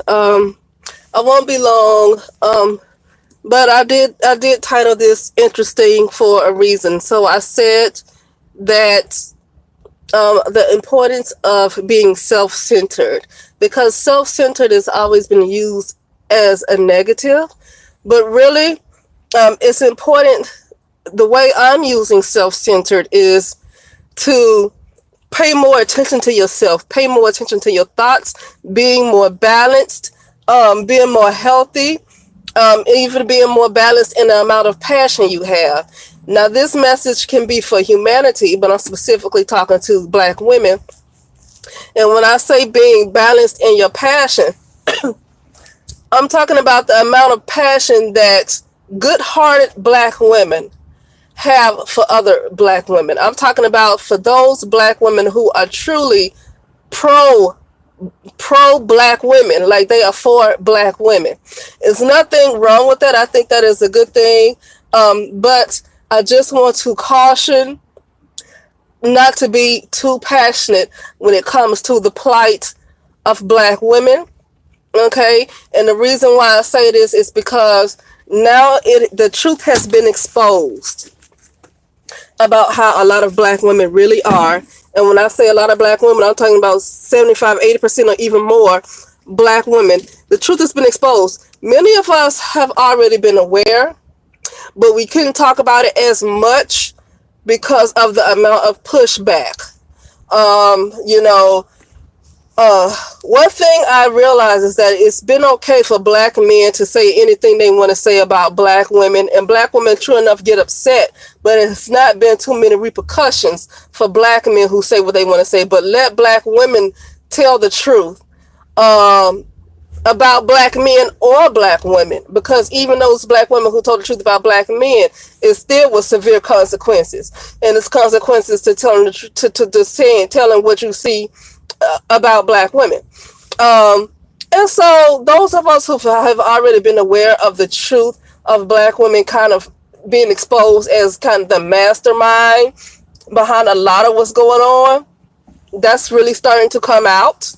I won't be long. But I did title this interesting for a reason. So I said that the importance of being self-centered, because self-centered has always been used as a negative, but really, it's important. The way I'm using self-centered is to pay more attention to yourself, pay more attention to your thoughts, being more balanced, being more healthy, even being more balanced in the amount of passion you have. Now, this message can be for humanity, but I'm specifically talking to Black women. And when I say being balanced in your passion, I'm talking about the amount of passion that good-hearted Black women have for other Black women. I'm talking about for those Black women who are truly pro Black women, like they are for Black women. There's nothing wrong with that. I think that is a good thing. But I just want to caution not to be too passionate when it comes to the plight of Black women. Okay, and the reason why I say this is because now the truth has been exposed about how a lot of Black women really are. And when I say a lot of Black women, I'm talking about 75-80% or even more Black women. The truth has been exposed. Many of us have already been aware, but we couldn't talk about it as much because of the amount of pushback. You know, one thing I realize is that it's been okay for Black men to say anything they want to say about Black women, and Black women, true enough, get upset, but it's not been too many repercussions for Black men who say what they want to say. But let Black women tell the truth about Black men or Black women, because even those Black women who told the truth about Black men, it still was severe consequences, and it's consequences to telling the to saying, telling what you see about Black women. And so those of us who have already been aware of the truth of Black women kind of being exposed as kind of the mastermind behind a lot of what's going on, that's really starting to come out.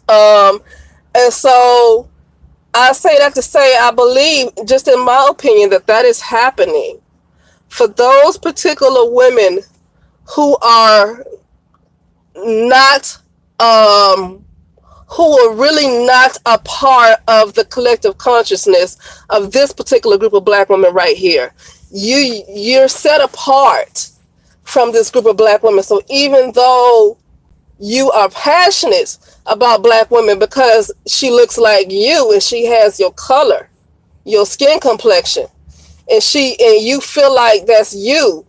And so I say that to say, I believe, just in my opinion, that is happening for those particular women who are not, who are really not a part of the collective consciousness of this particular group of Black women right here. You're set apart from this group of Black women. So even though you are passionate about Black women because she looks like you and she has your color, your skin complexion, and you feel like that's you,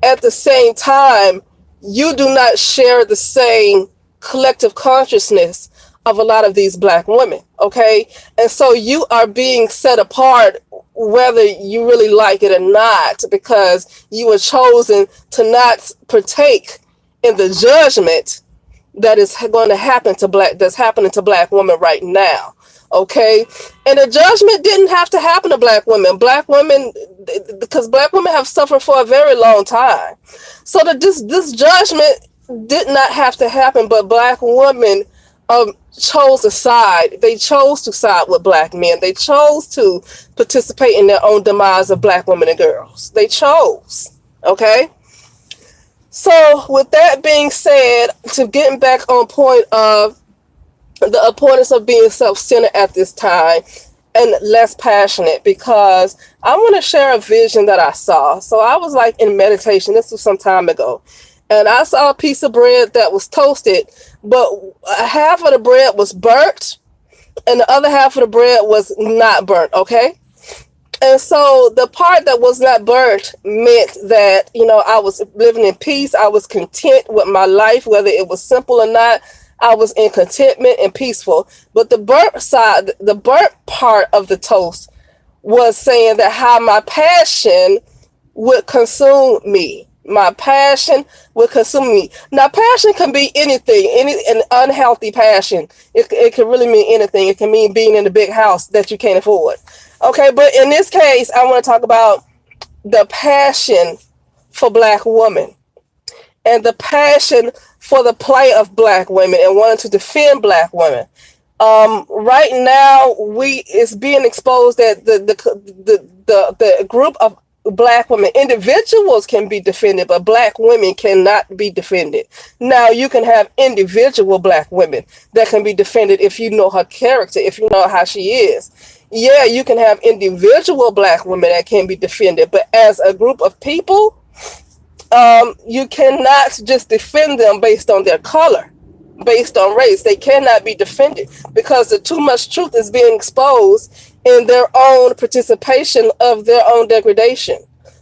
at the same time, you do not share the same collective consciousness of a lot of these Black women, okay? And so you are being set apart whether you really like it or not, because you were chosen to not partake in the judgment that is going to happen to that's happening to Black women right now. Okay, and the judgment didn't have to happen to Black women. Because Black women have suffered for a very long time. So that this judgment did not have to happen, but Black women chose a side. They chose to side with Black men. They chose to participate in their own demise of Black women and girls. They chose. Okay. So with that being said, to getting back on point of the importance of being self-centered at this time and less passionate, because I want to share a vision that I saw. So I was like in meditation, this was some time ago, and I saw a piece of bread that was toasted, but half of the bread was burnt and the other half of the bread was not burnt, okay? And so the part that was not burnt meant that, I was living in peace. I was content with my life, whether it was simple or not. I was in contentment and peaceful. But the burnt part of the toast was saying that how my passion would consume me. My passion would consume me. Now, passion can be anything, an unhealthy passion. It can really mean anything. It can mean being in a big house that you can't afford. Okay, but in this case, I want to talk about the passion for Black women and the passion for the plight of Black women and wanting to defend Black women. Right now, it's being exposed that the group of black women, individuals can be defended, but black women cannot be defended. Now, you can have individual black women that can be defended if you know her character, if you know how she is. Yeah, you can have individual black women that can be defended, but as a group of people, you cannot just defend them based on their color, based on race. They cannot be defended because the too much truth is being exposed in their own participation of their own degradation.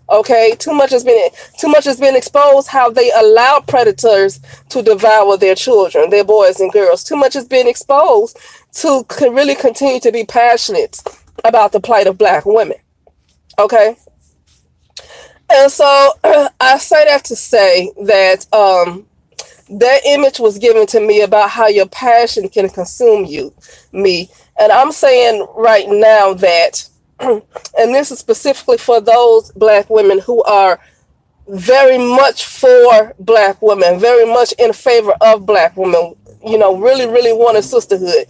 Okay, too much has been exposed how they allow predators to devour their children, their boys and girls. Too much has been exposed to really continue to be passionate about the plight of black women. Okay. And so I say that to say that that image was given to me about how your passion can consume me. And I'm saying right now that, and this is specifically for those black women who are very much for black women, very much in favor of black women, really, really want a sisterhood.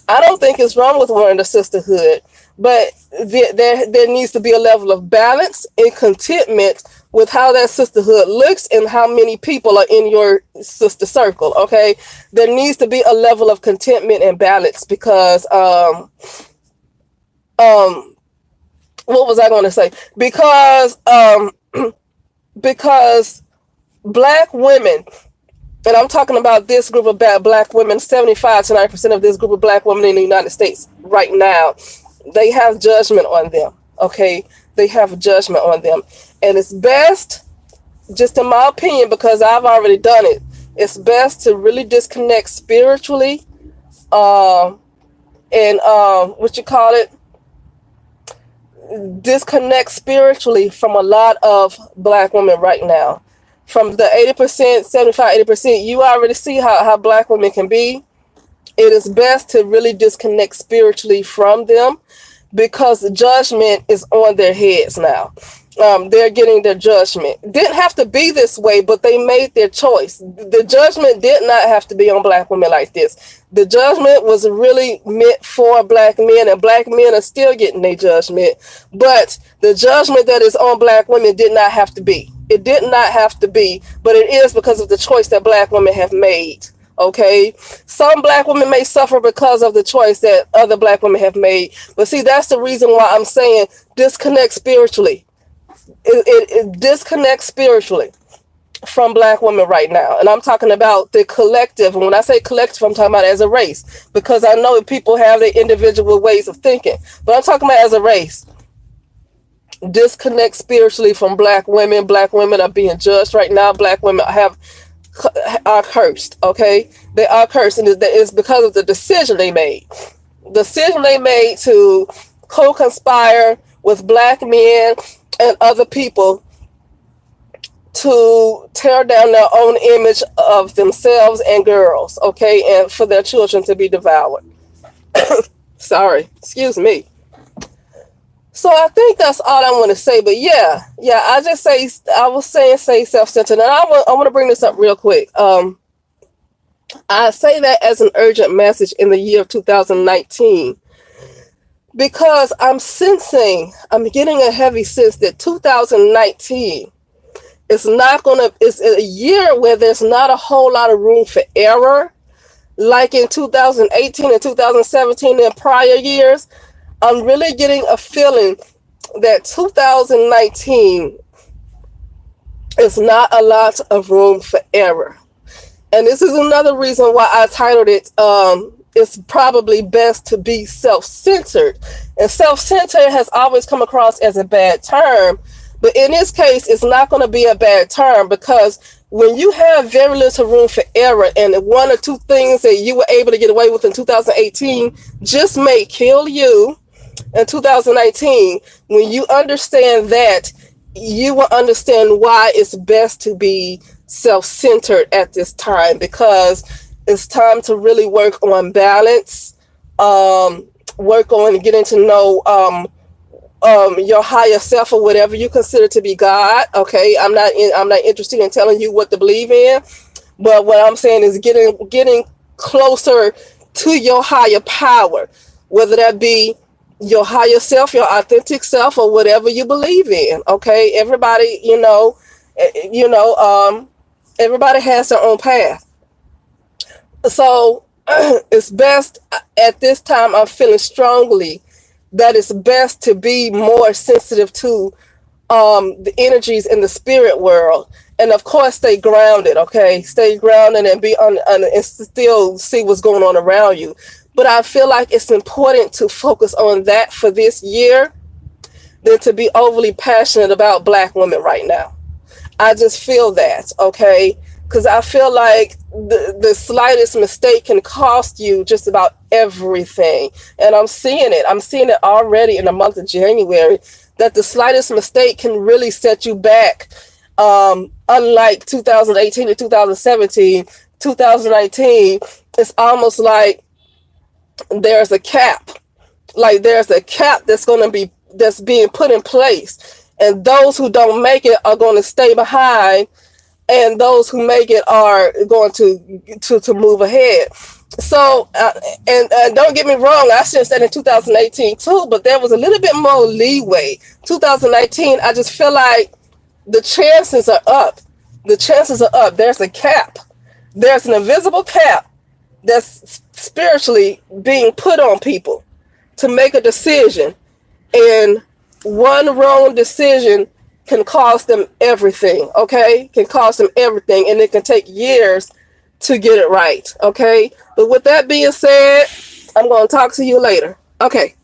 I don't think it's wrong with wanting a sisterhood, but there needs to be a level of balance and contentment with how that sisterhood looks and how many people are in your sister circle. Okay, there needs to be a level of contentment and balance because what was I going to say? Because black women, and I'm talking about this group of black women, 75 to 90% of this group of black women in the United States right now, they have judgment on them. Okay, they have judgment on them, and it's best, just in my opinion, because I've already done it, it's best to really disconnect spiritually, and disconnect spiritually from a lot of black women right now. From the 80%, 75, 80%, you already see how black women can be. It is best to really disconnect spiritually from them because the judgment is on their heads now. They're getting their judgment. Didn't have to be this way, but they made their choice. The judgment did not have to be on black women like this. The judgment was really meant for black men, and black men are still getting their judgment. But the judgment that is on black women did not have to be. It did not have to be, but it is because of the choice that black women have made. Okay, some black women may suffer because of the choice that other black women have made. But see, that's the reason why I'm saying disconnect spiritually. It disconnects spiritually from black women right now. And I'm talking about the collective. And when I say collective, I'm talking about as a race, because I know that people have their individual ways of thinking, but I'm talking about as a race. Disconnect spiritually from black women. Black women are being judged right now. Black women are cursed. Okay, they are cursed, and it's because of the decision they made. Decision they made to co-conspire with black men and other people to tear down their own image of themselves and girls, okay, and for their children to be devoured. Sorry, excuse me. So I think that's all I want to say. But yeah, I was saying say self-centered, and I want to bring this up real quick. I say that as an urgent message in the year of 2019. Because I'm getting a heavy sense that 2019 is it's a year where there's not a whole lot of room for error. Like in 2018 and 2017 and prior years, I'm really getting a feeling that 2019 is not a lot of room for error. And this is another reason why I titled it, it's probably best to be self-centered. And self-centered has always come across as a bad term, but in this case, it's not going to be a bad term, because when you have very little room for error and one or two things that you were able to get away with in 2018 just may kill you in 2019, when you understand that, you will understand why it's best to be self-centered at this time, because it's time to really work on balance, work on getting to know your higher self, or whatever you consider to be God. Okay, I'm not interested in telling you what to believe in, but what I'm saying is getting closer to your higher power, whether that be your higher self, your authentic self, or whatever you believe in. Okay, everybody, everybody has their own path. So it's best at this time. I'm feeling strongly that it's best to be more sensitive to the energies in the spirit world, and of course stay grounded. Okay, stay grounded and be on and still see what's going on around you. But I feel like it's important to focus on that for this year than to be overly passionate about Black women right now. I just feel that, okay? Because I feel like the slightest mistake can cost you just about everything. And I'm seeing it. I'm seeing it already in the month of January, that the slightest mistake can really set you back. Unlike 2018 to 2017, 2019, it's almost like there's a cap. Like there's a cap that's being put in place. And those who don't make it are going to stay behind, and those who make it are going to move ahead. So, and don't get me wrong, I should have said in 2018 too, but there was a little bit more leeway. 2019, I just feel like the chances are up. The chances are up. There's a cap. There's an invisible cap that's spiritually being put on people to make a decision, and one wrong decision can cost them everything. Okay, can cost them everything, and it can take years to get it right. Okay, but with that being said, I'm going to talk to you later. Okay.